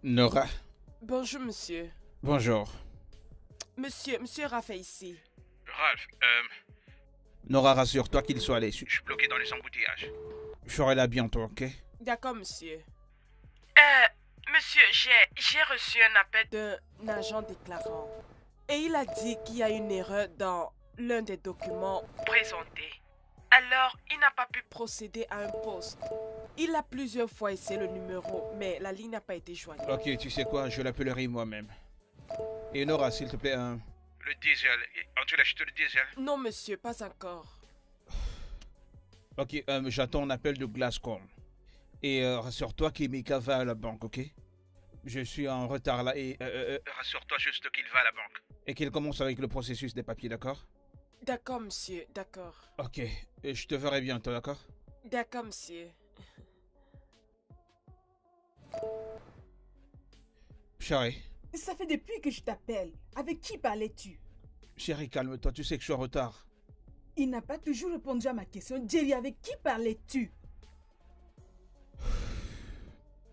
Nora, Bonjour, monsieur. bonjour. Monsieur Raphaël ici. Ralph, Nora, rassure-toi qu'il soit allé. Je suis bloqué dans les embouteillages. Je serai là bientôt, ok? D'accord, monsieur. Monsieur, j'ai reçu un appel d'un agent déclarant. Et il a dit qu'il y a une erreur dans l'un des documents présentés. Alors, il n'a pas pu procéder à un poste. Il a plusieurs fois essayé le numéro, mais la ligne n'a pas été joignable. Ok, tu sais quoi, je l'appellerai moi-même. Et Nora, s'il te plaît, Le diesel. As-tu acheté le diesel? Non, monsieur, pas encore. Ok, j'attends un appel de Glasgow. Et rassure-toi qu'Emeka va à la banque, ok? Je suis en retard là et... Rassure-toi juste qu'il va à la banque. Et qu'il commence avec le processus des papiers, d'accord? D'accord, monsieur, d'accord. Ok, et je te verrai bientôt, d'accord? D'accord, monsieur. Chérie. Ça fait depuis que je t'appelle. Avec qui parlais-tu? Chérie, calme-toi, tu sais que je suis en retard. Il n'a pas toujours répondu à ma question. Jerry, avec qui parlais-tu?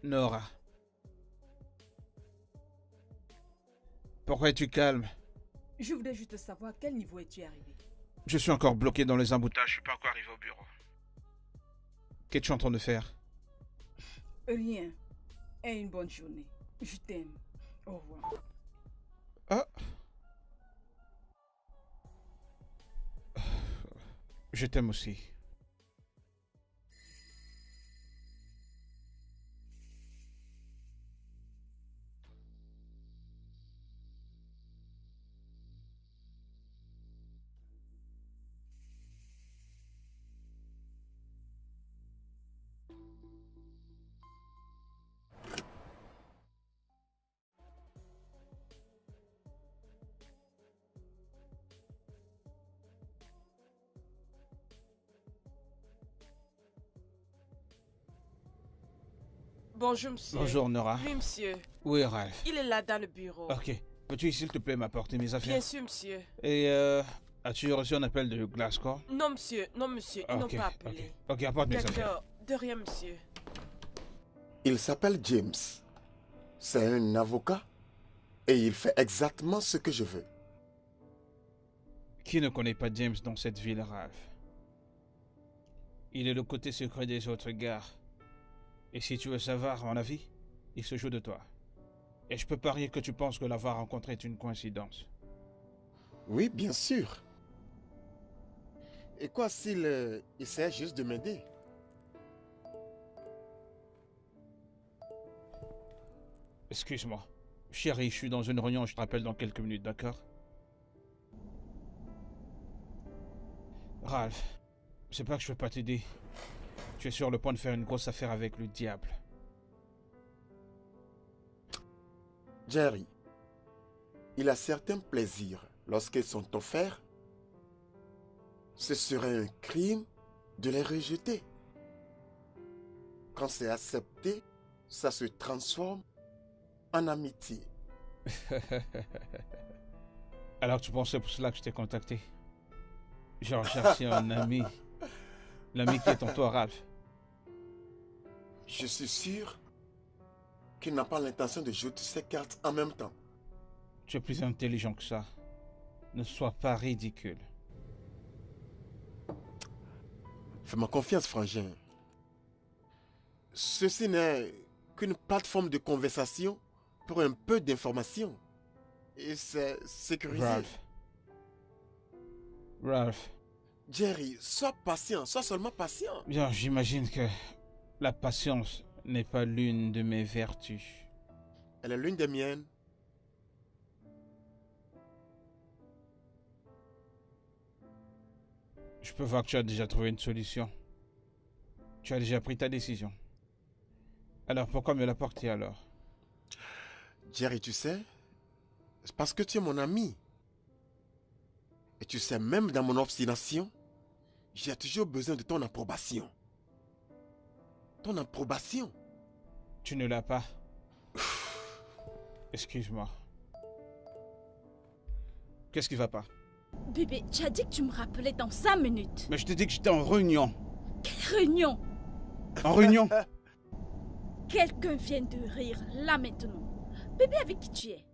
Nora. Pourquoi es-tu calme? Je voudrais juste savoir à quel niveau es-tu arrivé. Je suis encore bloqué dans les embouteillages, je suis pas encore arrivé au bureau. Qu'es-tu en train de faire? Rien. Et une bonne journée. Je t'aime. Au revoir. Ah. Je t'aime aussi. Bonjour, monsieur. Bonjour, Nora. Oui, monsieur. Où est Ralph? Il est là dans le bureau. Ok. Peux-tu, s'il te plaît, m'apporter mes affaires? Bien sûr, monsieur. Et as-tu reçu un appel de Glasgow? Non, monsieur. Non, monsieur. Ils n'ont Ok, pas appelé. Ok, apporte mes affaires. D'accord. De rien, monsieur. Il s'appelle James. C'est un avocat et il fait exactement ce que je veux. Qui ne connaît pas James dans cette ville, Ralph? Il est le côté secret des autres gars. Et si tu veux savoir mon avis, il se joue de toi. Et je peux parier que tu penses que l'avoir rencontré est une coïncidence. Oui, bien sûr. Et quoi s'il essayait juste de m'aider? Excuse-moi. Chérie, je suis dans une réunion, je te rappelle dans quelques minutes, d'accord? Ralph, c'est pas que je peux pas t'aider. Tu es sur le point de faire une grosse affaire avec le diable. Jerry, il a certains plaisirs lorsqu'ils sont offerts. Ce serait un crime de les rejeter. Quand c'est accepté, ça se transforme en amitié. Alors tu pensais pour cela que je t'ai contacté? J'ai recherché un ami. L'ami qui est en toi, Ralph. Je suis sûr qu'il n'a pas l'intention de jouer toutes ses cartes en même temps. Tu es plus intelligent que ça. Ne sois pas ridicule. Fais-moi confiance, frangin. Ceci n'est qu'une plateforme de conversation pour un peu d'information. Et c'est sécurisé. Ralph. Ralph. Jerry, sois patient, sois seulement patient. Bien, j'imagine que la patience n'est pas l'une de mes vertus. Elle est l'une des miennes. Je peux voir que tu as déjà trouvé une solution. Tu as déjà pris ta décision. Alors pourquoi me l'apporter alors? Jerry, tu sais, c'est parce que tu es mon ami. Et tu sais, même dans mon obstination, j'ai toujours besoin de ton approbation. Ton approbation. Tu ne l'as pas. Excuse-moi. Qu'est-ce qui va pas? Bébé, tu as dit que tu me rappelais dans 5 minutes. Mais je t'ai dit que j'étais en réunion. Quelle réunion? En réunion? quelqu'un vient de rire là maintenant. Bébé, avec qui tu es?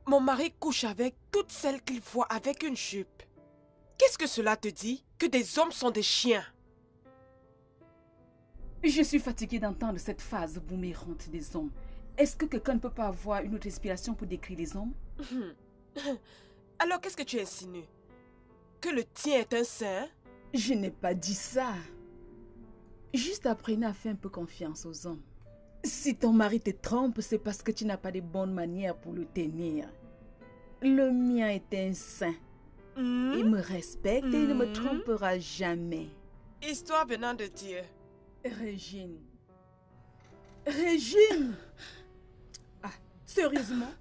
Mon mari couche avec toutes celles qu'il voit avec une jupe. Qu'est-ce que cela te dit? Que des hommes sont des chiens. Je suis fatiguée d'entendre cette phase boumérante des hommes. Est-ce que quelqu'un ne peut pas avoir une autre inspiration pour décrire les hommes? Alors qu'est-ce que tu insinues? Que le tien est un saint? Je n'ai pas dit ça. Juste apprenez à faire un peu confiance aux hommes. Si ton mari te trompe, c'est parce que tu n'as pas de bonnes manières pour le tenir. Le mien est un saint. Il me respecte et il ne me trompera jamais. Histoire venant de Dieu. Régine. Régine! Ah, sérieusement?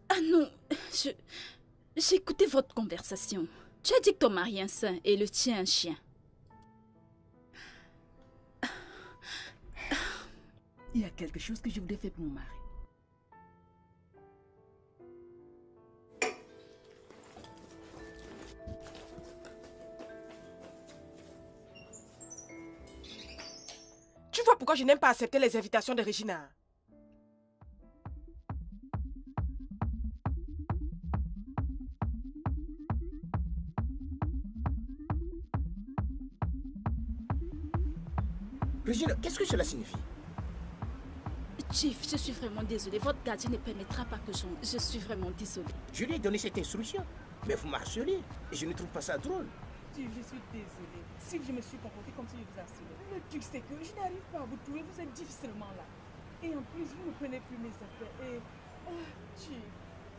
Ah non, j'ai écouté votre conversation. Tu as dit que ton mari est un saint et le tien un chien. Il y a quelque chose que je voulais faire pour mon mari. Tu vois pourquoi je n'aime pas accepter les invitations de Regina? Regina, qu'est-ce que cela signifie? Chief, je suis vraiment désolée. Votre gardien ne permettra pas que je suis vraiment désolée. Je lui ai donné cette instruction, mais vous m'harcelez et je ne trouve pas ça drôle. Je suis désolée. Si je me suis comportée comme si je vous harcelais. Le truc, c'est que je n'arrive pas à vous trouver. Vous êtes difficilement là. Et en plus, vous ne prenez plus mes affaires. Et... Oh, Chief,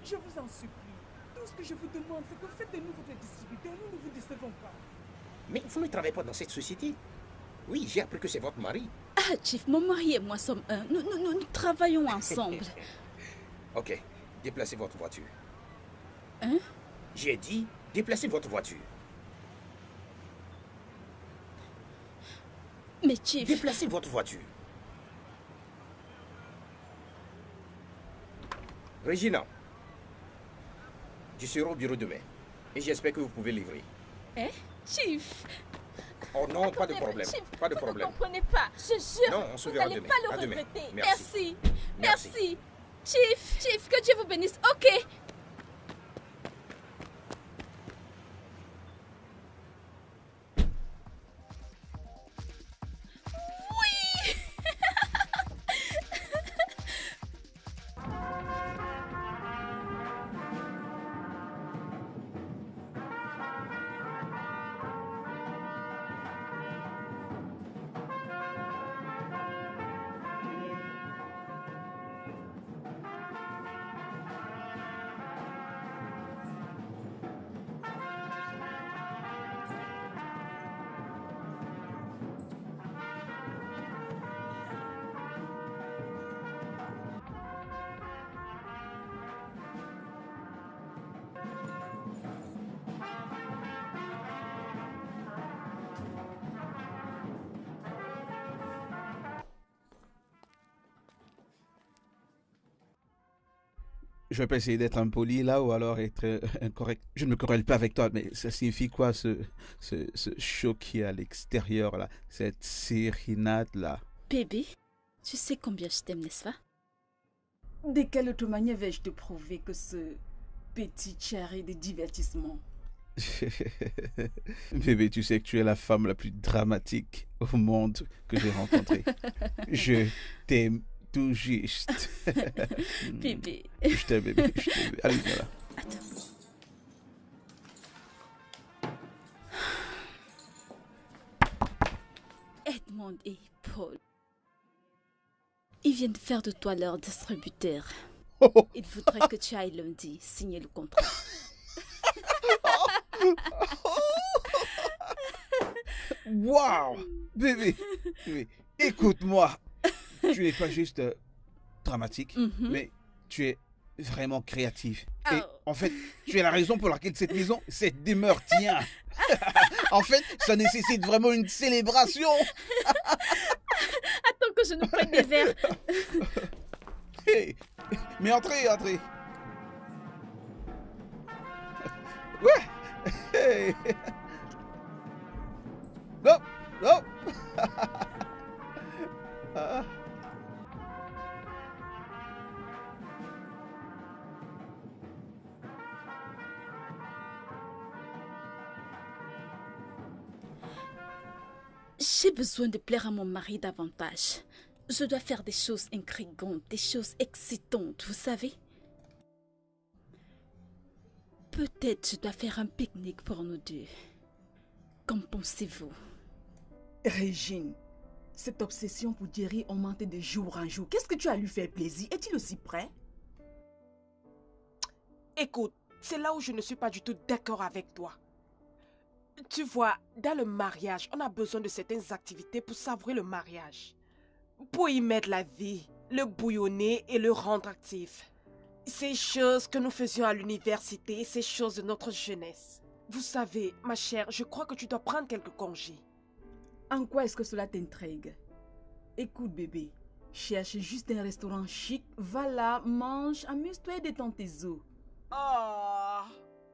je vous en supplie. Tout ce que je vous demande, c'est que faites de nous votre distributeur. Nous ne vous décevons pas. Mais vous ne travaillez pas dans cette société. Oui, j'ai appris que c'est votre mari. Ah, Chief, mon mari et moi sommes un. Nous travaillons ensemble. Ok, déplacez votre voiture. Hein? J'ai dit, déplacez votre voiture. Mais Chief... Déplacez votre voiture. Regina, je serai au bureau demain et j'espère que vous pouvez livrer. Hein? Chief... Oh non, pas de problème. Chief, Pas de vous problème. ne comprenez pas. Je jure, Non, on se vous verra n'allez demain. pas le À demain. regretter. Merci. Merci. Chief, que Dieu vous bénisse. Ok. Oui. Je vais pas essayer d'être impoli là ou alors être incorrect. Je ne me querelle pas avec toi, mais ça signifie quoi ce show qui est à l'extérieur là, cette sérénade là? Bébé, tu sais combien je t'aime, n'est-ce pas? De quelle autre manière vais-je te prouver que ce petit charré de divertissement? Bébé, tu sais que tu es la femme la plus dramatique au monde que j'ai rencontrée. Je t'aime tout juste. Bébé. Je t'aime, bébé. Je t'aime. Allez, viens là. Attends. Edmond et Paul. Ils viennent faire de toi leur distributeur. Ils voudraient que tu ailles lundi signer le contrat. Waouh! Bébé, écoute-moi. Tu n'es pas juste dramatique, mais tu es vraiment créatif. Oh. Et en fait, tu es la raison pour laquelle cette maison, cette demeure tient. En fait, ça nécessite vraiment une célébration. Attends que je nous prenne des verres. Hey, mais entrez, entrez. Ouais. Hey. Non, non. Ah. J'ai besoin de plaire à mon mari davantage. Je dois faire des choses intrigantes, des choses excitantes, vous savez. Peut-être je dois faire un pique-nique pour nous deux. Qu'en pensez-vous? Régine, cette obsession pour Jerry augmente de jour en jour. Qu'est-ce que tu as lui fait plaisir? Est-il aussi prêt? Écoute, c'est là où je ne suis pas du tout d'accord avec toi. Tu vois, dans le mariage, on a besoin de certaines activités pour savourer le mariage. Pour y mettre la vie, le bouillonner et le rendre actif. Ces choses que nous faisions à l'université, ces choses de notre jeunesse. Vous savez, ma chère, je crois que tu dois prendre quelques congés. En quoi est-ce que cela t'intrigue? Écoute bébé, cherche juste un restaurant chic, va là, mange, amuse-toi et détends tes os. Oh,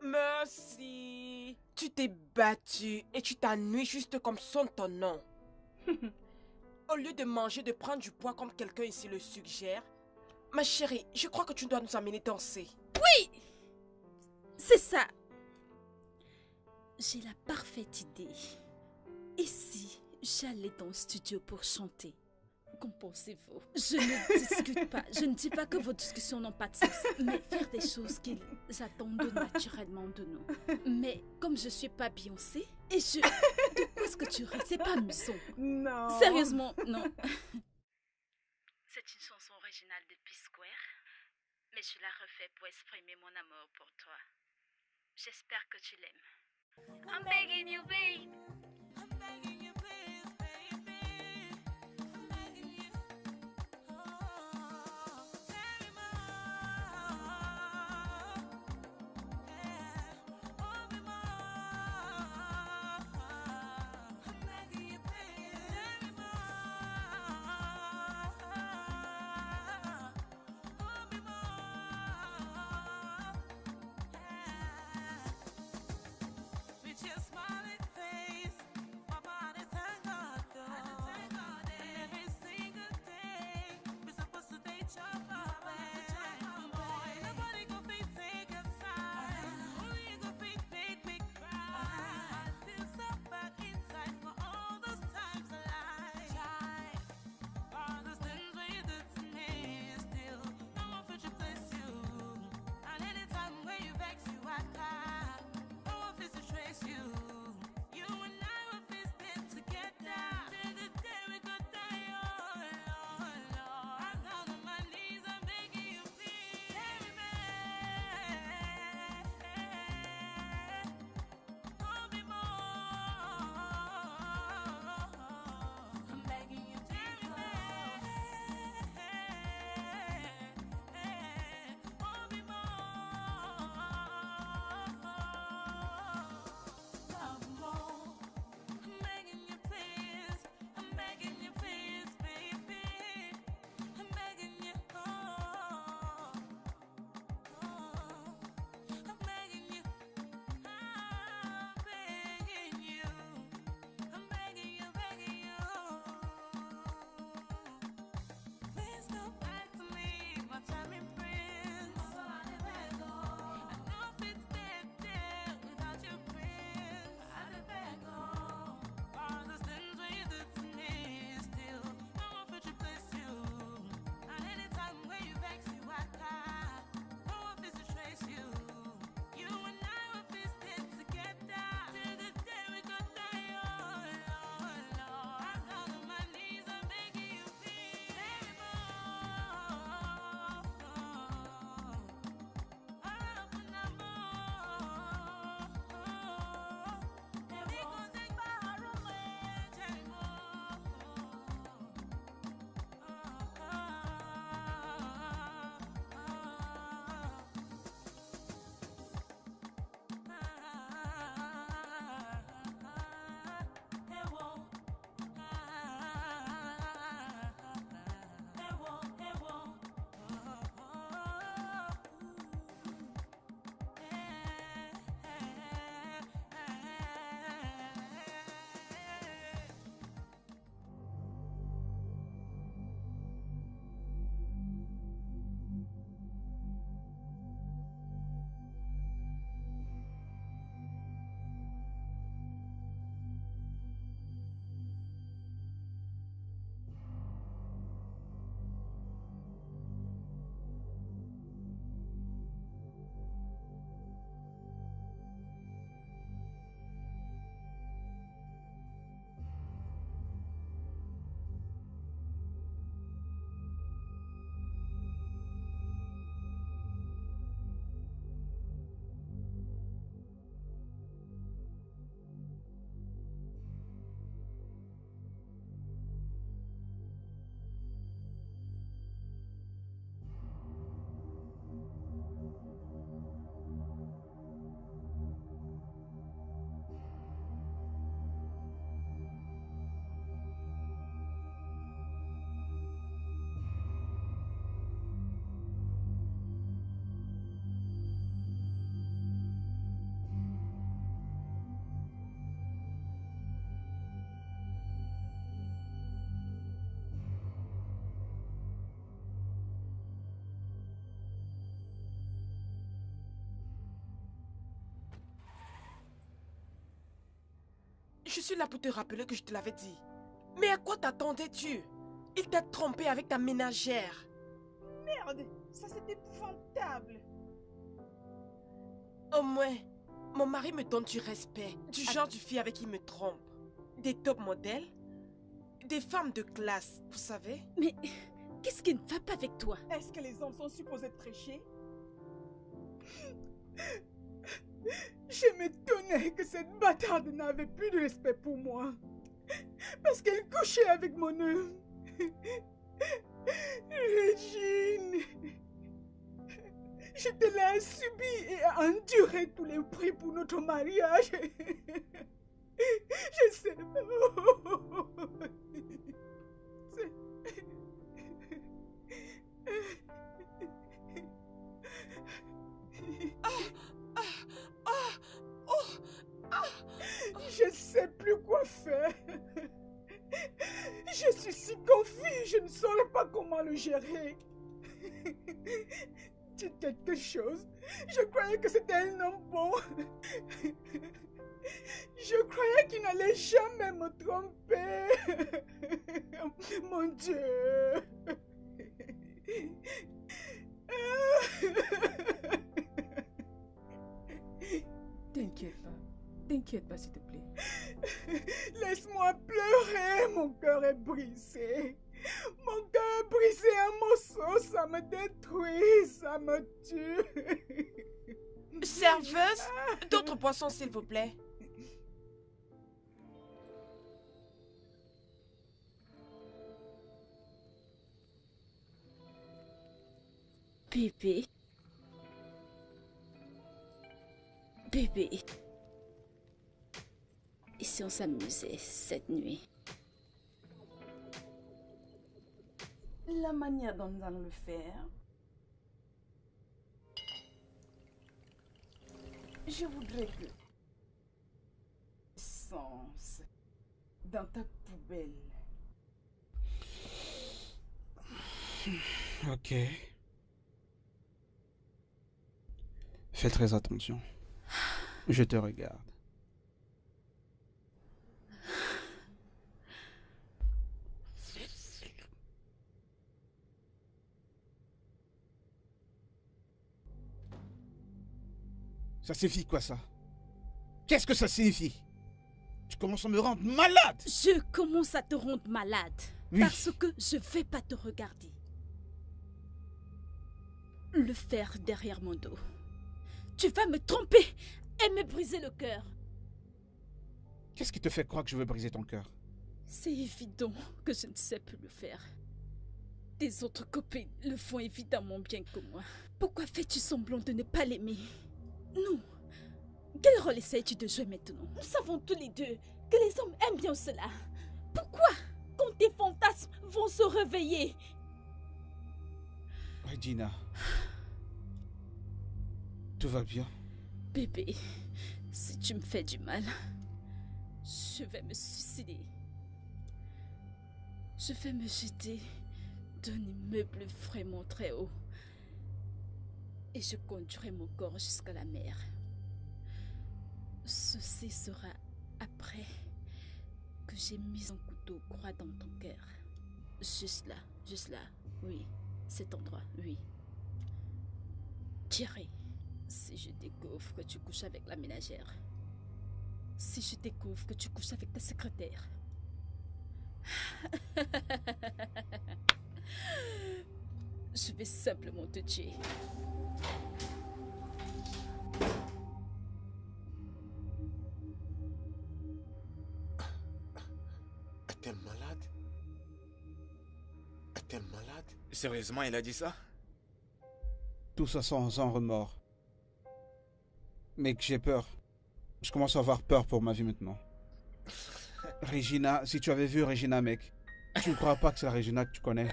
merci. Tu t'es battu et tu t'ennuies juste comme sonne ton nom. Au lieu de manger, de prendre du poids comme quelqu'un ici le suggère, ma chérie, je crois que tu dois nous amener danser. Oui! C'est ça. J'ai la parfaite idée. Et si j'allais dans le studio pour chanter? Qu'en pensez-vous? Je ne discute pas. Je ne dis pas que vos discussions n'ont pas de sens, mais faire des choses qu'ils attendent naturellement de nous. Mais comme je suis pas Beyoncé, et je... De quoi est-ce que tu ris? C'est pas amusant. Non. Sérieusement, non. C'est une chanson originale de P-Square, mais je la refais pour exprimer mon amour pour toi. J'espère que tu l'aimes. I'm begging you, babe. I'm begging you, please, baby. I'm begging you. Oh, tell me more. Yeah. Oh, me more. I'm begging you, please. Tell me more. Oh, me more. Yeah. With your smiling face, my body Je suis là pour te rappeler que je te l'avais dit. Mais à quoi t'attendais-tu? Il t'a trompé avec ta ménagère. Merde, ça c'est épouvantable. Au moins, mon mari me donne du respect. Du genre de fille avec qui il me trompe. Des top modèles. Des femmes de classe, vous savez. Mais qu'est-ce qui ne va pas avec toi? Est-ce que les hommes sont supposés tricher? Je m'étonnais que cette bâtarde n'avait plus de respect pour moi. Parce qu'elle couchait avec mon œuf. Régine, je te l'ai subi et enduré tous les prix pour notre mariage. Je sais. Je sais plus quoi faire. Je suis si confuse, je ne saurais pas comment le gérer. Dites quelque chose. Je croyais que c'était un homme bon. Je croyais qu'il n'allait jamais me tromper. Mon Dieu. T'inquiète pas s'il te plaît. Laisse-moi pleurer, mon cœur est brisé. Mon cœur est brisé en morceaux, ça me détruit, ça me tue. Serveuse, d'autres boissons s'il vous plaît. Bébé. Bébé. Et si on s'amusait cette nuit? La manière dont nous allons le faire, je voudrais que sens dans ta poubelle. Ok. Fais très attention. Je te regarde. Ça signifie quoi ça? Qu'est-ce que ça signifie? Tu commences à me rendre malade! Je commence à te rendre malade. Oui. Parce que je vais pas te regarder. Le faire derrière mon dos. Tu vas me tromper et me briser le cœur. Qu'est-ce qui te fait croire que je veux briser ton cœur? C'est évident que je ne sais plus le faire. Tes autres copines le font évidemment bien que moi. Pourquoi fais-tu semblant de ne pas l'aimer? Non. Quel rôle essayes-tu de jouer maintenant? Nous savons tous les deux que les hommes aiment bien cela. Pourquoi, quand tes fantasmes vont se réveiller? Regina. Tout va bien? Bébé, si tu me fais du mal, je vais me suicider. Je vais me jeter d'un immeuble vraiment très haut. Et je conduirai mon corps jusqu'à la mer. Ceci sera après que j'ai mis un couteau croix dans ton cœur. Juste là, oui, cet endroit, oui. Thierry, si je découvre que tu couches avec la ménagère, si je découvre que tu couches avec ta secrétaire, je vais simplement te tuer. Est-elle malade? Est-elle malade? Sérieusement, il a dit ça? Tout ça sans remords. Mec, j'ai peur. Je commence à avoir peur pour ma vie maintenant. Regina, si tu avais vu Regina, mec, tu ne crois pas que c'est la Regina que tu connais?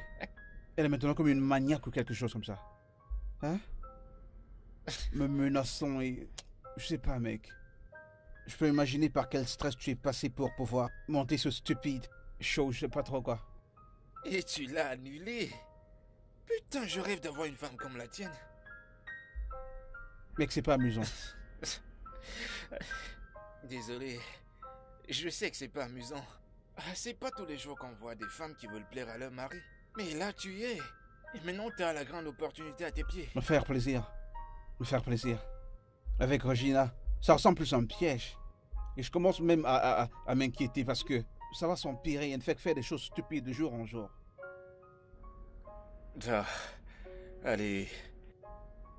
Elle est maintenant comme une maniaque ou quelque chose comme ça. Hein? Me menaçant et... Je sais pas, mec. Je peux imaginer par quel stress tu es passé pour pouvoir monter ce stupide show, je sais pas trop quoi. Et tu l'as annulé? Putain, je rêve d'avoir une femme comme la tienne. Mec, c'est pas amusant. Désolé. Je sais que c'est pas amusant. C'est pas tous les jours qu'on voit des femmes qui veulent plaire à leur mari. Mais là, tu y es. Et maintenant, t'as la grande opportunité à tes pieds. Me faire plaisir. Me faire plaisir. Avec Regina, ça ressemble plus à un piège. Et je commence même à m'inquiéter parce que ça va s'empirer. Elle ne fait que faire des choses stupides de jour en jour. Ah, allez.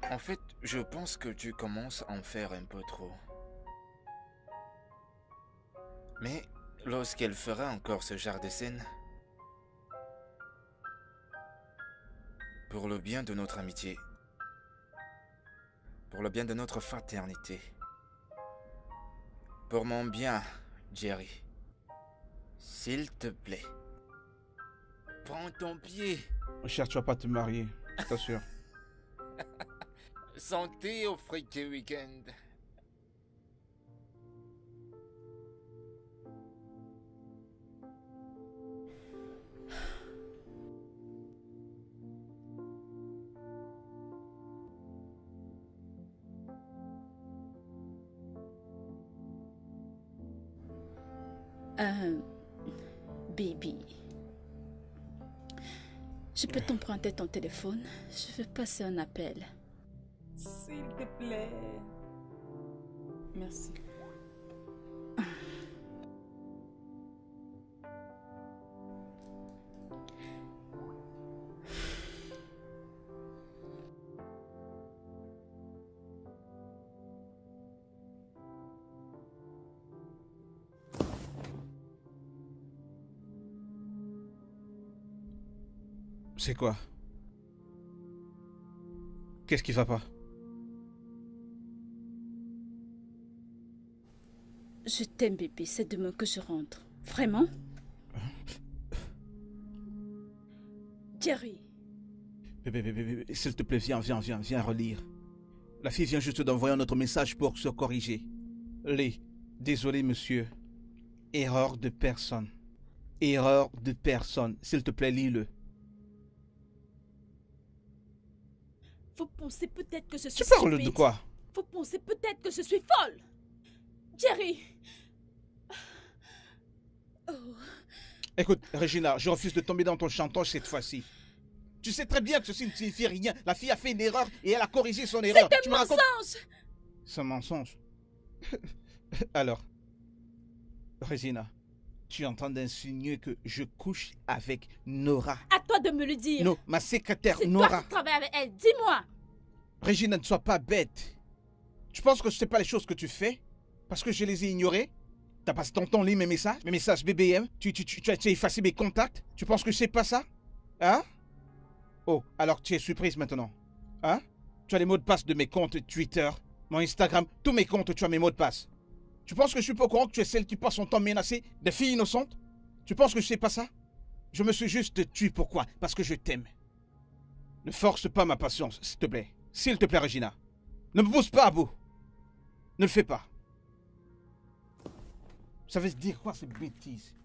En fait, je pense que tu commences à en faire un peu trop. Mais lorsqu'elle fera encore ce genre de scène, pour le bien de notre amitié, pour le bien de notre fraternité, pour mon bien, Jerry, s'il te plaît, prends ton pied. Cher, tu vas pas te marier, je t'assure. Santé au friqué week-end. Baby. Je peux t'emprunter ton téléphone? Je veux passer un appel. S'il te plaît. Merci. C'est quoi? Qu'est-ce qui va pas? Je t'aime, bébé. C'est demain que je rentre. Vraiment? Jerry. Bébé, s'il te plaît, viens relire. La fille vient juste d'envoyer un autre message pour se corriger. Désolé, monsieur. Erreur de personne. Erreur de personne. S'il te plaît, lis-le. Vous pensez peut-être que je suis Tu parles stupide. de quoi? Vous pensez peut-être que je suis folle. Jerry. Oh. Écoute, Regina, je refuse de tomber dans ton chantage cette fois-ci. Tu sais très bien que ceci ne signifie rien. La fille a fait une erreur et elle a corrigé son erreur. C'est un mensonge. C'est un mensonge. Alors, Regina, tu es en train d'insinuer que je couche avec Nora. À toi de me le dire. Non, ma secrétaire C'est Nora. toi qui travailles avec elle. Dis-moi. Regina, ne sois pas bête. Tu penses que je ne sais pas les choses que tu fais parce que je les ai ignorées? T'as passé ton temps à lire mes messages BBM. Tu as effacé mes contacts. Tu penses que je sais pas ça? Hein? Oh, alors tu es surprise maintenant. Hein? Tu as les mots de passe de mes comptes Twitter, mon Instagram, tous mes comptes, tu as mes mots de passe. Tu penses que je suis pas au courant que tu es celle qui passe son temps menacée des filles innocentes? Tu penses que je sais pas ça? Je me suis juste tué. Pourquoi? Parce que je t'aime. Ne force pas ma patience, s'il te plaît. S'il te plaît, Regina. Ne me pousse pas à bout. Ne le fais pas. Ça veut dire quoi ces bêtises?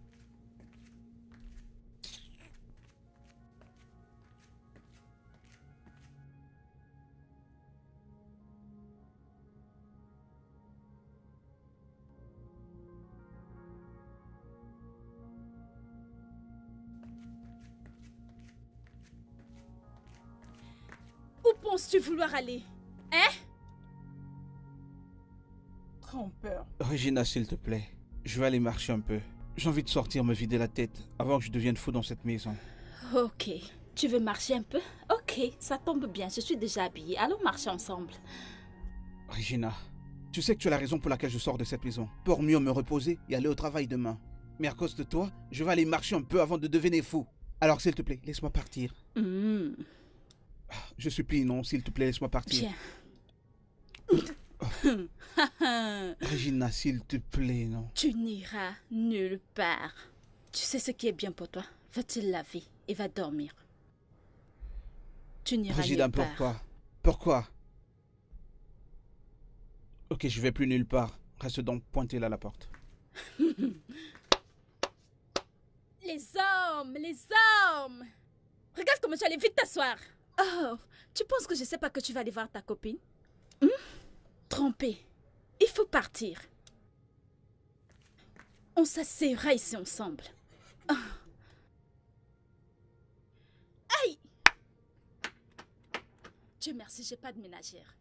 Où penses-tu vouloir aller? Hein? Trompeur. Regina, s'il te plaît. Je vais aller marcher un peu. J'ai envie de sortir, me vider la tête avant que je devienne fou dans cette maison. Ok. Tu veux marcher un peu? Ok, ça tombe bien. Je suis déjà habillée. Allons marcher ensemble. Regina, tu sais que tu as la raison pour laquelle je sors de cette maison. Pour mieux me reposer et aller au travail demain. Mais à cause de toi, je vais aller marcher un peu avant de devenir fou. Alors s'il te plaît, laisse-moi partir. Je supplie, non, s'il te plaît, laisse-moi partir. Bien. Regina, s'il te plaît, non. Tu n'iras nulle part. Tu sais ce qui est bien pour toi. Va te laver et va dormir. Tu n'iras Regina, nulle part. Pourquoi? Ok, je vais plus nulle part. Reste donc pointé là à la porte. Les hommes! Regarde comment tu allais vite t'asseoir. Oh, tu penses que je sais pas que tu vas aller voir ta copine? Trompé. Il faut partir. On s'asseyera ici ensemble. Ah. Aïe! Dieu merci, j'ai pas de ménagère.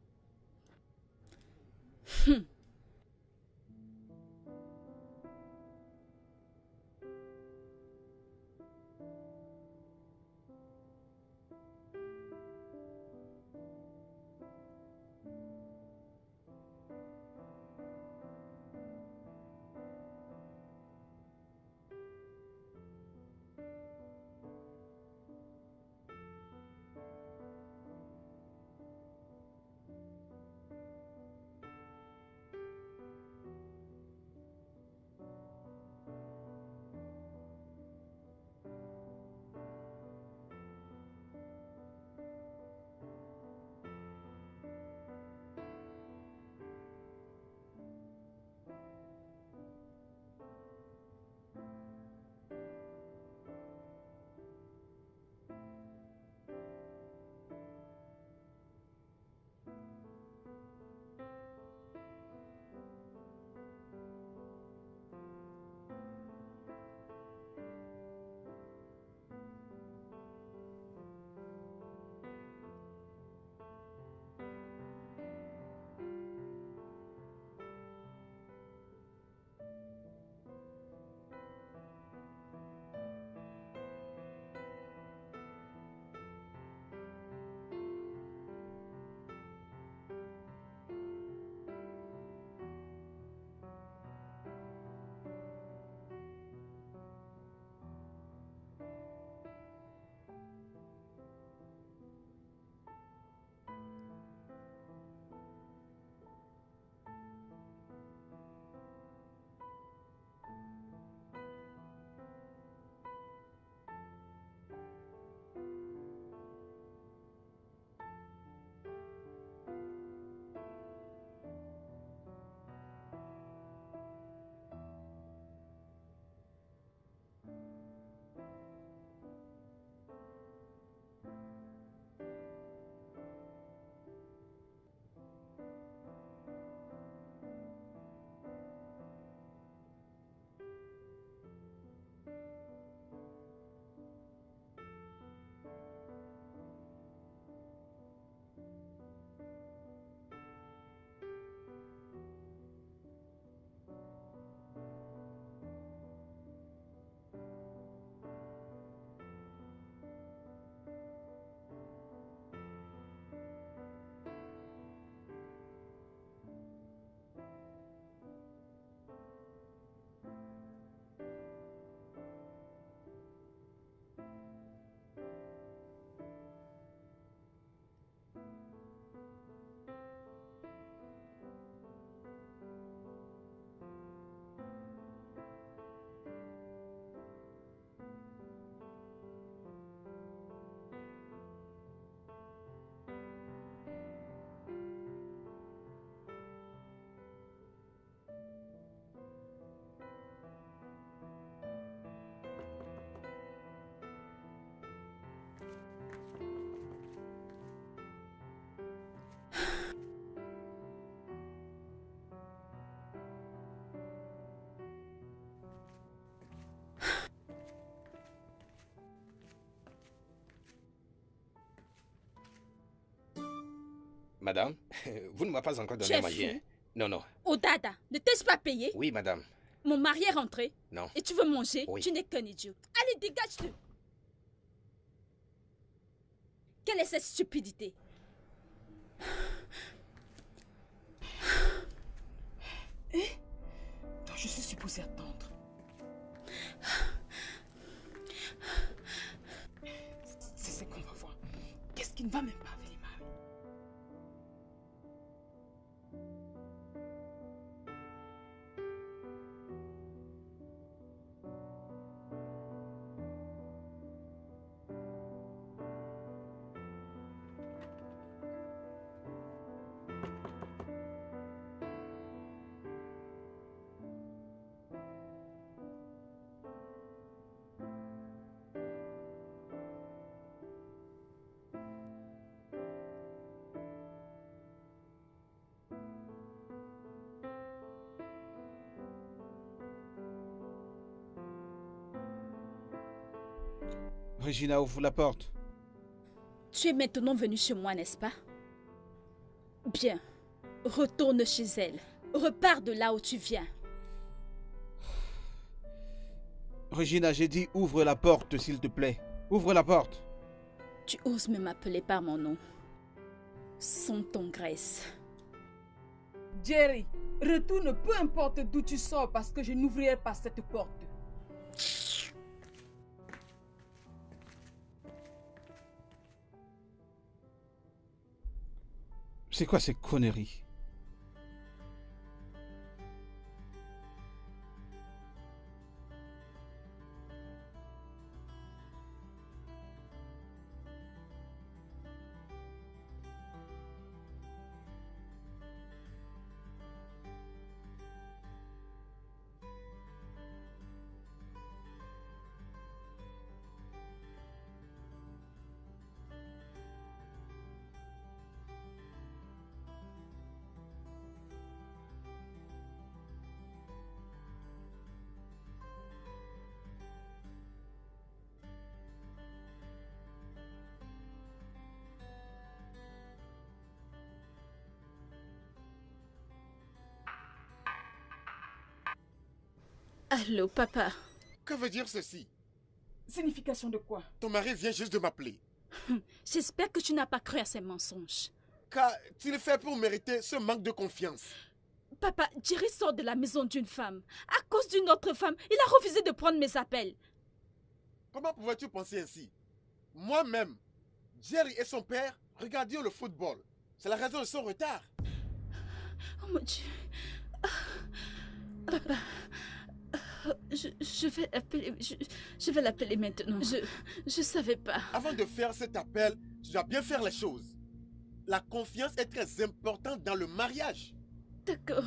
Madame, vous ne m'avez pas encore donné Tu es à manger. fou. Hein? Non, non. Oh Dada, ne t'ai-je pas payé? Oui, madame. Mon mari est rentré. Non. Et tu veux manger? Oui. Tu n'es qu'un idiot. Allez, dégage-te. Quelle est cette stupidité? Donc je suis supposée attendre. C'est ce qu'on va voir. Qu'est-ce qui ne va même pas avec les maris? Regina, ouvre la porte. Tu es maintenant venue chez moi, n'est-ce pas? Bien. Retourne chez elle. Repars de là où tu viens. Regina, j'ai dit ouvre la porte, s'il te plaît. Ouvre la porte. Tu oses me m'appeler par mon nom. Sans ton graisse. Jerry, retourne peu importe d'où tu sors parce que je n'ouvrirai pas cette porte. C'est quoi ces conneries? Allô, papa. Que veut dire ceci? Signification de quoi? Ton mari vient juste de m'appeler. J'espère que tu n'as pas cru à ces mensonges. Qu'a-t-il fait pour mériter ce manque de confiance? Papa, Jerry sort de la maison d'une femme. À cause d'une autre femme, il a refusé de prendre mes appels. Comment pouvais-tu penser ainsi? Moi-même, Jerry et son père regardions le football. C'est la raison de son retard. Oh mon Dieu. Papa, je vais appeler. Je vais l'appeler maintenant. Je savais pas. Avant de faire cet appel, tu dois bien faire les choses. La confiance est très importante dans le mariage. D'accord.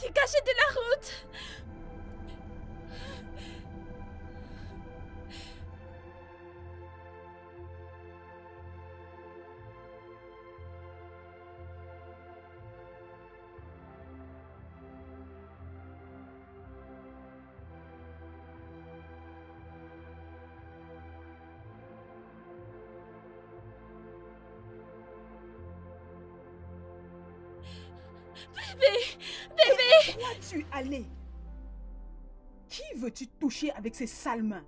Dégagez de la route! Bébé! Bébé! Où vas-tu aller? Qui veux-tu toucher avec ces sales mains?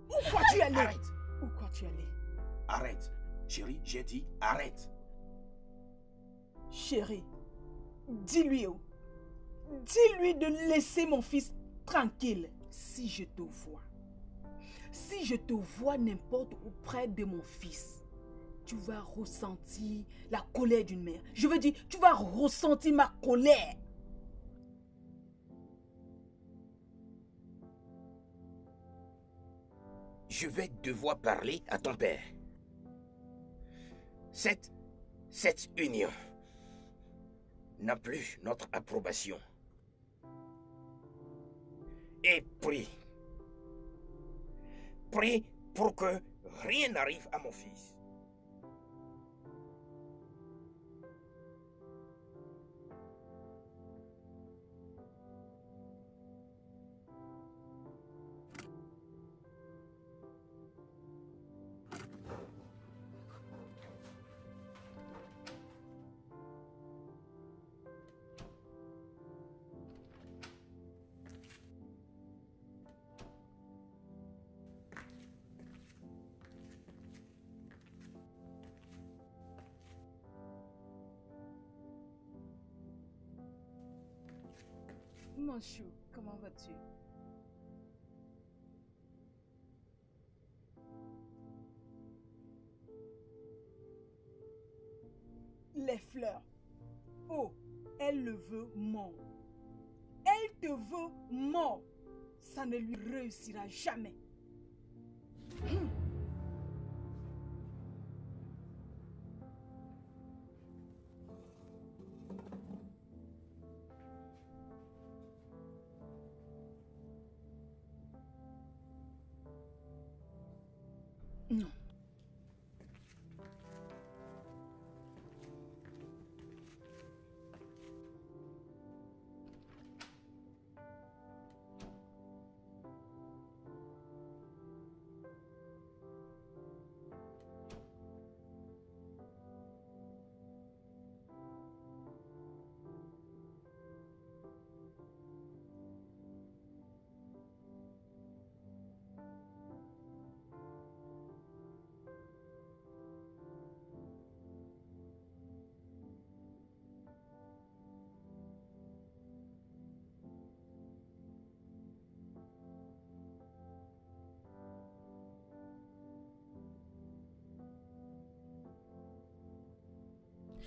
Où crois-tu aller? Arrête! Où crois-tu aller? Arrête! Chérie, j'ai dit arrête! Chérie, dis-lui de laisser mon fils tranquille. Si je te vois n'importe où près de mon fils, tu vas ressentir la colère d'une mère. Je veux dire, tu vas ressentir ma colère. Je vais devoir parler à ton père. Cette union n'a plus notre approbation. Et prie pour que rien n'arrive à mon fils. mon chou, comment vas-tu? Les fleurs. Oh, elle le veut mort. Elle te veut mort. Ça ne lui réussira jamais. Non.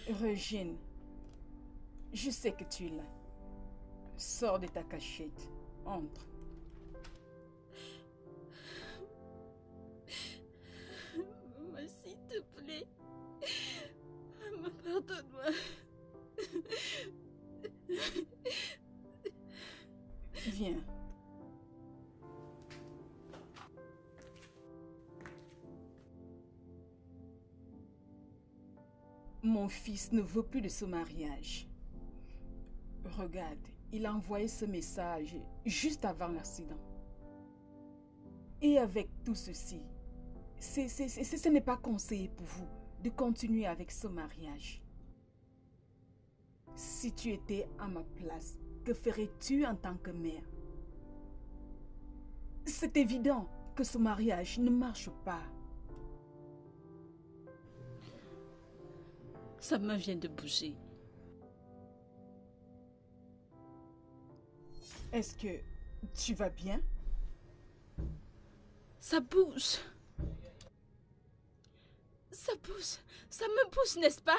Regine, je sais que tu es là. Sors de ta cachette. Entre. Maman, s'il te plaît. Maman, pardonne-moi. Viens. Mon fils ne veut plus de ce mariage. Regarde, il a envoyé ce message juste avant l'accident. Et avec tout ceci, ce n'est pas conseillé pour vous de continuer avec ce mariage. Si tu étais à ma place, que ferais-tu en tant que mère? C'est évident que ce mariage ne marche pas. Sa main vient de bouger. Est-ce que tu vas bien? Ça bouge. Ça bouge. Ça me bouge, n'est-ce pas?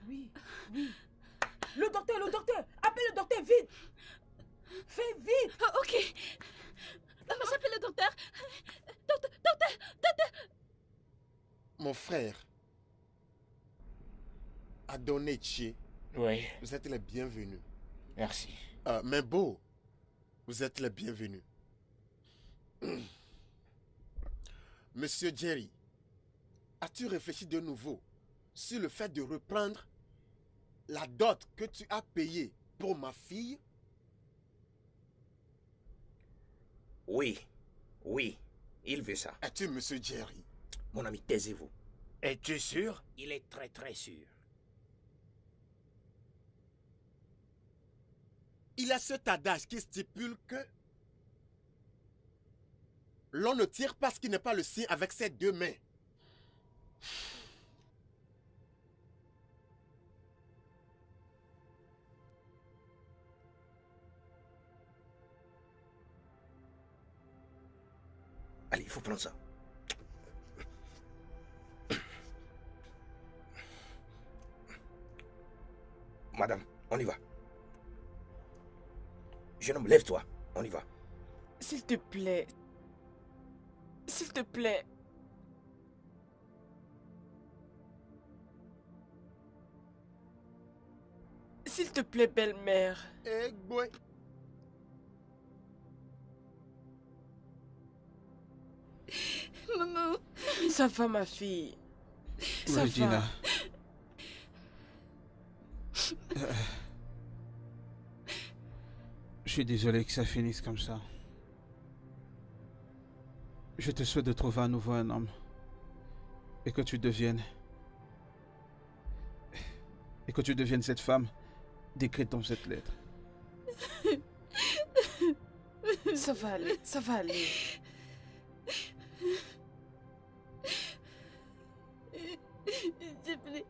Oui, oui. Le docteur! Appelle le docteur, vite! Fais vite! Ah, ok. Maman, j'appelle le docteur. Docteur. Mon frère, Adonetche, Oui, vous êtes les bienvenus. merci. Membo, vous êtes les bienvenus. Monsieur Jerry, as-tu réfléchi de nouveau sur le fait de reprendre la dot que tu as payée pour ma fille? Oui, il veut ça. Es-tu Monsieur Jerry? Mon ami, taisez-vous. Es-tu sûr? Il est très très sûr. Il y a cet adage qui stipule que l'on ne tire pas ce qui n'est pas le sien avec ses deux mains. Allez, il faut prendre ça. Madame, on y va. Jeune homme, lève-toi. On y va. S'il te plaît. S'il te plaît. S'il te plaît, belle-mère. Eh, boy. Maman. Ça va, ma fille. Ça Regina. va. Je suis désolé que ça finisse comme ça. Je te souhaite de trouver à nouveau un homme. Et que tu deviennes... Et que tu deviennes cette femme décrite dans cette lettre. Ça va aller. Ça va aller. S'il te plaît.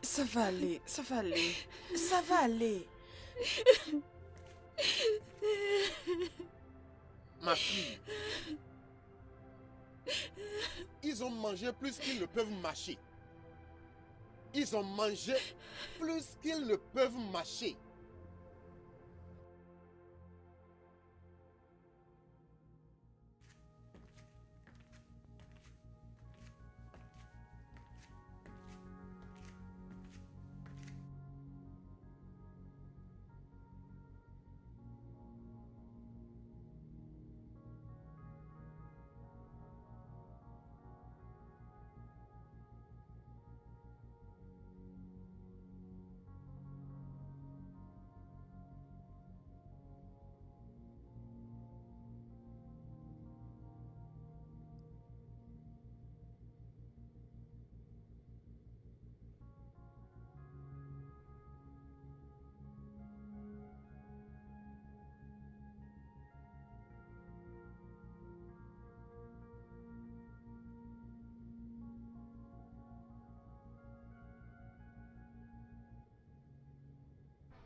Ça va aller, ça va aller, ça va aller. Ma fille, ils ont mangé plus qu'ils ne peuvent mâcher. Ils ont mangé plus qu'ils ne peuvent mâcher.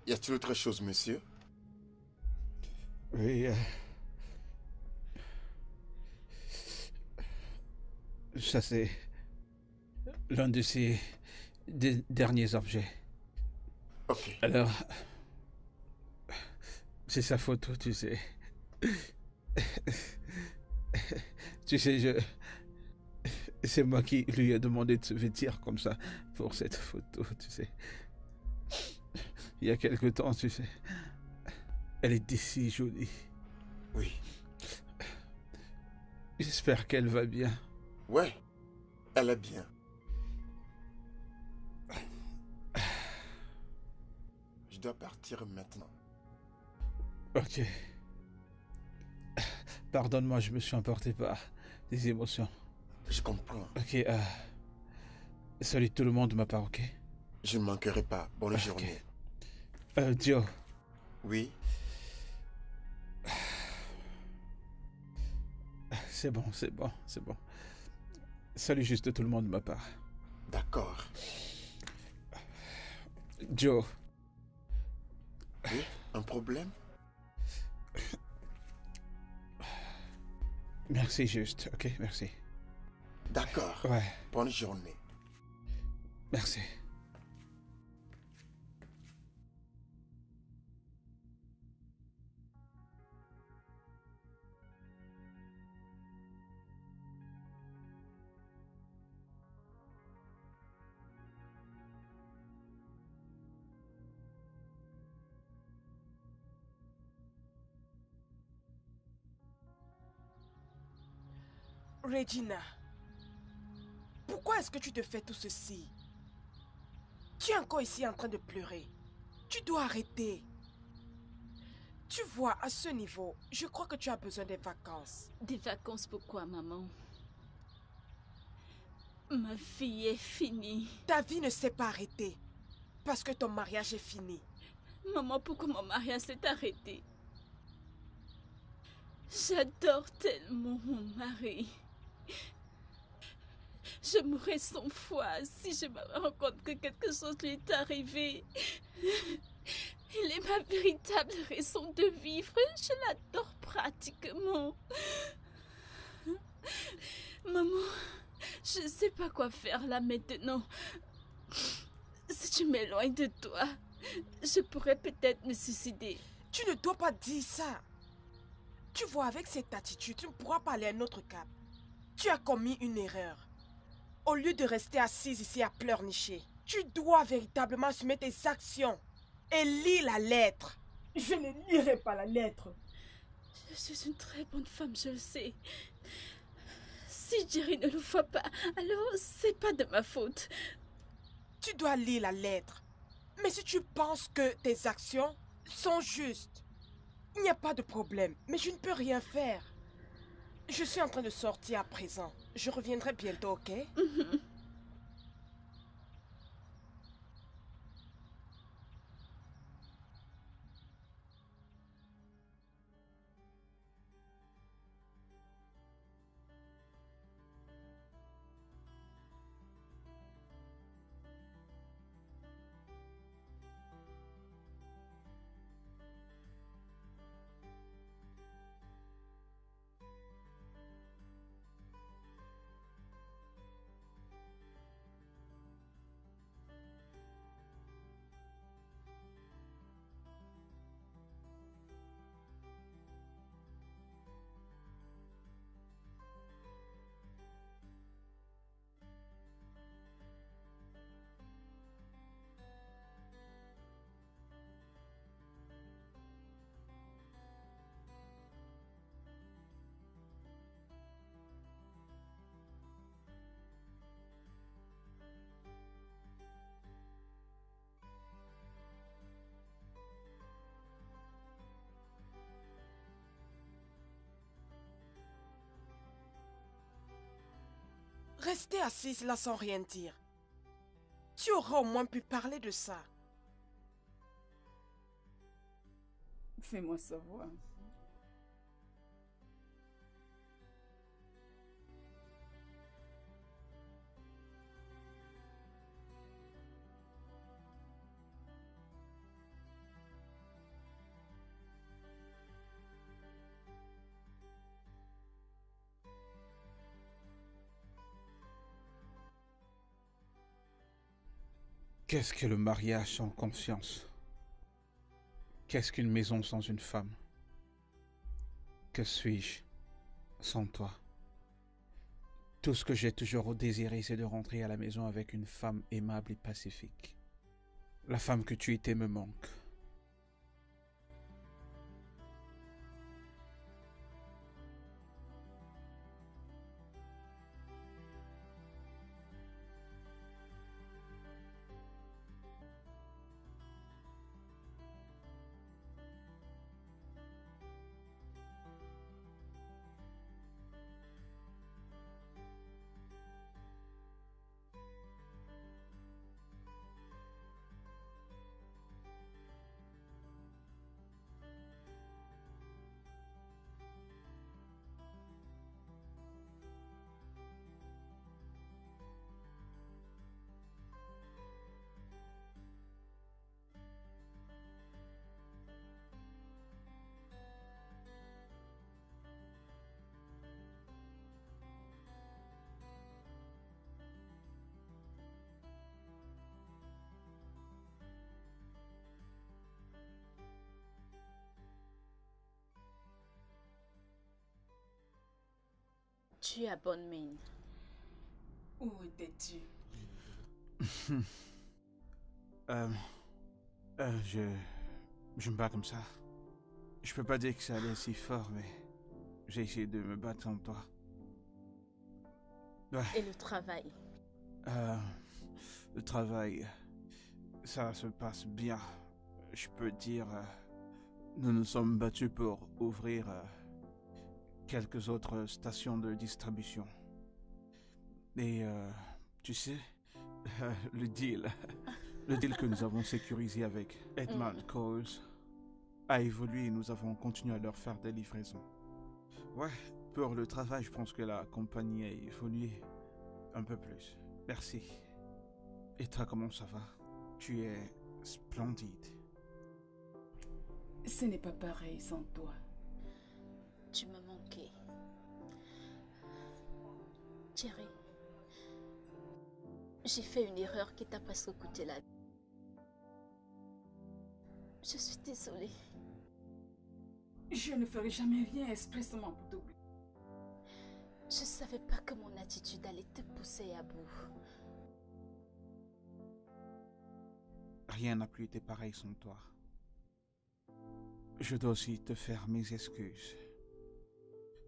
Y a-t-il autre chose, monsieur? Oui. Ça, c'est l'un de ces derniers objets. Ok. Alors, c'est sa photo, tu sais. Tu sais, c'est moi qui lui ai demandé de se vêtir comme ça pour cette photo, tu sais. Il y a quelque temps, tu sais. Elle était si jolie. Oui. J'espère qu'elle va bien. Ouais, elle est bien. Je dois partir maintenant. Ok. Pardonne-moi, je me suis emporté par des émotions. Je comprends. Ok, salut tout le monde de ma part, ok? Je ne manquerai pas. Bonne Ok. journée. Joe. Oui. C'est bon, c'est bon, c'est bon. Salut juste tout le monde de ma part. D'accord. Joe. Oui, un problème? Merci juste, ok? Merci. D'accord. Ouais, Bonne journée. merci. Regina, pourquoi est-ce que tu te fais tout ceci? Tu es encore ici en train de pleurer. Tu dois arrêter. Tu vois, à ce niveau, je crois que tu as besoin des vacances. Des vacances pourquoi, maman? Ma vie est finie. Ta vie ne s'est pas arrêtée parce que ton mariage est fini. Maman, pourquoi mon mariage s'est arrêté? J'adore tellement mon mari. Je mourrais 100 fois si je me rends compte que quelque chose lui est arrivé. Il est ma véritable raison de vivre. Je l'adore pratiquement. Maman, je ne sais pas quoi faire là maintenant. Si tu m'éloignes de toi, je pourrais peut-être me suicider. Tu ne dois pas dire ça. Tu vois, avec cette attitude, tu ne pourras pas aller à un autre cap. Tu as commis une erreur. Au lieu de rester assise ici à pleurnicher, tu dois véritablement assumer tes actions et lire la lettre. Je ne lirai pas la lettre. Je suis une très bonne femme, je le sais. Si Jerry ne le voit pas, alors c'est pas de ma faute. Tu dois lire la lettre. Mais si tu penses que tes actions sont justes, il n'y a pas de problème. Mais je ne peux rien faire. Je suis en train de sortir à présent. Je reviendrai bientôt, ok? Rester assise là sans rien dire. Tu aurais au moins pu parler de ça. Fais-moi savoir. Qu'est-ce que le mariage sans confiance? Qu'est-ce qu'une maison sans une femme? Que suis-je sans toi? Tout ce que j'ai toujours désiré, c'est de rentrer à la maison avec une femme aimable et pacifique. La femme que tu étais me manque. Tu as bonne mine. Où étais-tu? Je me bats comme ça. Je peux pas dire que ça allait si fort, mais j'ai essayé de me battre en toi. Ouais. Et le travail? Le travail, ça se passe bien. Je peux dire, nous nous sommes battus pour ouvrir quelques autres stations de distribution. Et tu sais, le deal que nous avons sécurisé avec Edmund Coles a évolué et nous avons continué à leur faire des livraisons. Ouais, pour le travail, je pense que la compagnie a évolué un peu plus. Merci. Et toi, comment ça va? Tu es splendide. Ce n'est pas pareil sans toi. Tu me manquais. Jerry, j'ai fait une erreur qui t'a presque coûté la vie. Je suis désolée. Je ne ferai jamais rien expressément pour t'oublier. Je savais pas que mon attitude allait te pousser à bout. Rien n'a plus été pareil sans toi. Je dois aussi te faire mes excuses.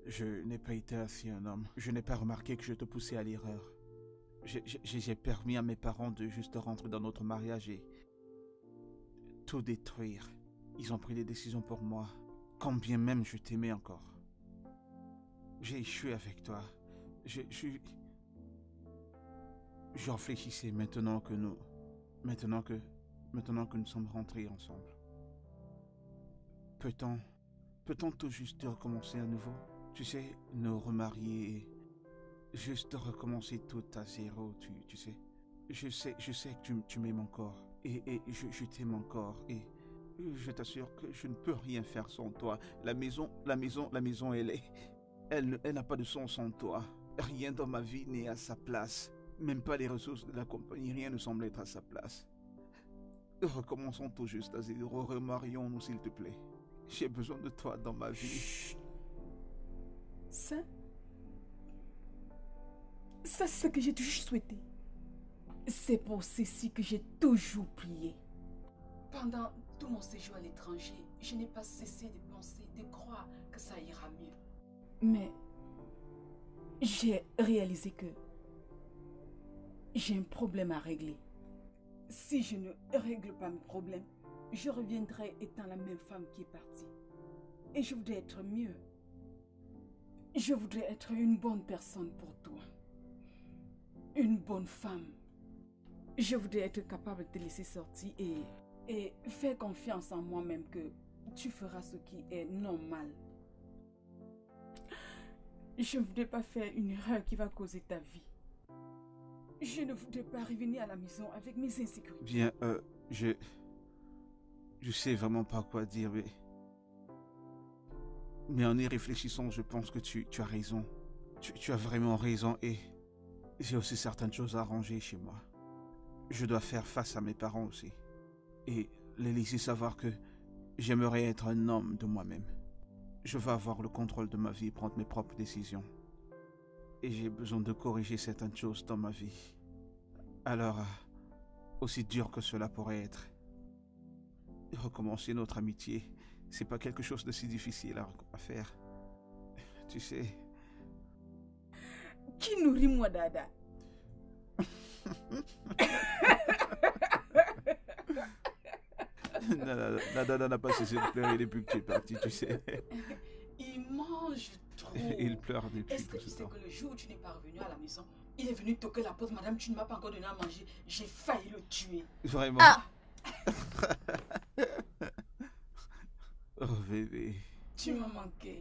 Je n'ai pas été assez un homme. Je n'ai pas remarqué que je te poussais à l'erreur. J'ai permis à mes parents de juste rentrer dans notre mariage et tout détruire. Ils ont pris des décisions pour moi, quand bien même je t'aimais encore. J'ai échoué avec toi. Je réfléchissais maintenant que nous sommes rentrés ensemble. Peut-on tout juste recommencer à nouveau? Tu sais, nous remarier, juste recommencer tout à zéro, tu sais. Je sais que tu m'aimes encore, et je t'aime encore, et je t'assure que je ne peux rien faire sans toi. La maison, elle n'a pas de sens sans toi. Rien dans ma vie n'est à sa place. Même pas les ressources de la compagnie, rien ne semble être à sa place. Recommençons tout juste à zéro, remarions-nous s'il te plaît. J'ai besoin de toi dans ma vie. Chut. Ça, c'est ce que j'ai toujours souhaité. C'est pour ceci que j'ai toujours prié. Pendant tout mon séjour à l'étranger, je n'ai pas cessé de penser, de croire que ça ira mieux. Mais j'ai réalisé que j'ai un problème à régler. Si je ne règle pas mes problèmes, je reviendrai étant la même femme qui est partie. Et je voudrais être mieux. Je voudrais être une bonne personne pour toi. une bonne femme. Je voudrais être capable de te laisser sortir et faire confiance en moi-même que tu feras ce qui est normal. Je ne voudrais pas faire une erreur qui va causer ta vie. Je ne voudrais pas revenir à la maison avec mes insécurités. Bien, je sais vraiment pas quoi dire, mais en y réfléchissant, je pense que tu as raison. Tu as vraiment raison et j'ai aussi certaines choses à arranger chez moi. Je dois faire face à mes parents aussi et les laisser savoir que j'aimerais être un homme de moi-même. Je veux avoir le contrôle de ma vie et prendre mes propres décisions. Et j'ai besoin de corriger certaines choses dans ma vie. Alors, aussi dur que cela pourrait être, recommencer notre amitié, c'est pas quelque chose de si difficile à faire. Tu sais. Qui nourrit moi, Dada? Dada n'a pas cessé de pleurer depuis que tu es parti, tu sais. Il mange trop. Il pleure depuis Est-ce que tout tu ce sais temps. que le jour où tu n'es pas revenu à la maison, il est venu toquer la porte, madame, tu ne m'as pas encore donné à manger. J'ai failli le tuer. Vraiment. Ah! Oh bébé. Tu m'as manqué.